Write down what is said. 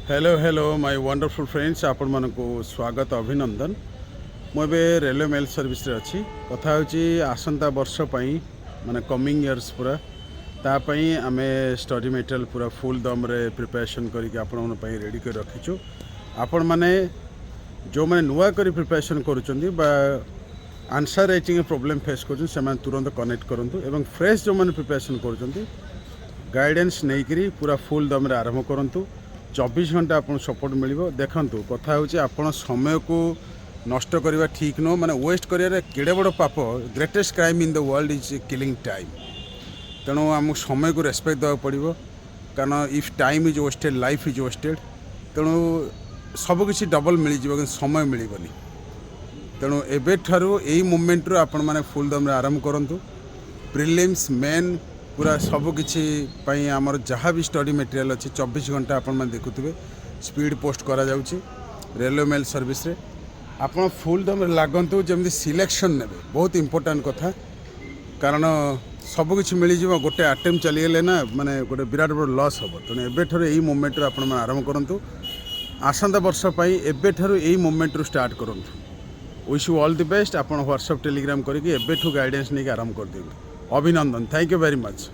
Hello hello my wonderful friends आपण मानक स्वागत अभिनंदन। मुझे रेलवे मेल सर्विस रे अच्छी कथा होची आसंता वर्ष पई माने कमिंग इयर्स पूरा तापई आम स्टडी मटेरियल पूरा फुल दम रे प्रिपरेशन करके आपण पई रेडी कर रखीचु। आपण माने जो माने नुआ करी प्रिपरेशन करूचंदी बा आंसर राइटिंग प्रॉब्लम फेस कर से तुरंत कनेक्ट करंतु एवं फ्रेश जो माने प्रिपरेशन करूचंदी गाइडेंस नहीं करी पूरा फुल दम रे आरंभ करंतु। 24 घंटा आपन सपोर्ट मिलिबो। देखंतु कथा होची आपण समय को नष्ट करवा ठीक नो माने वेस्ट करिया केड़े बड़ पाप। Greatest crime in the world is killing time. तेणु आम समय को रेस्पेक्ट देवा पड़ो कारण if time is wasted life is wasted. तेणु सबकि डबल मिल जाए समय मिलबनी। तेणु एबेठारू यही मोमेंट रू आपण माने फुल दम आरंभ करंतु। प्रिलिम्स मेन पूरा सबकि आमर जहाँ भी स्टडी मटेरियल अच्छी 24 घंटा आपण मैंने देखुए स्पीड पोस्ट करा जाउची रेलवे मेल सर्विस रे। आपण फुल दम लागंतु जमी सिलेक्शन ने बहुत इंपोर्टेंट कथा कारण सबकि मिल जाव गोटे आटेम्प्ट चलीगले ना माने गोटे विराट बड़ लॉस हम। तेणु एबेठारू यही मोमेंट आपण मैंने आरंभ करंतु। आसंता वर्ष पई एबेठारू यही मोमेंट रू स्टार्ट करंतु। Wish you all the best. आपण व्हाट्सएप टेलीग्राम करके एबेठू गाइडेंस नहीं आरंभ कर देबे। अभिनंदन। Thank you very much.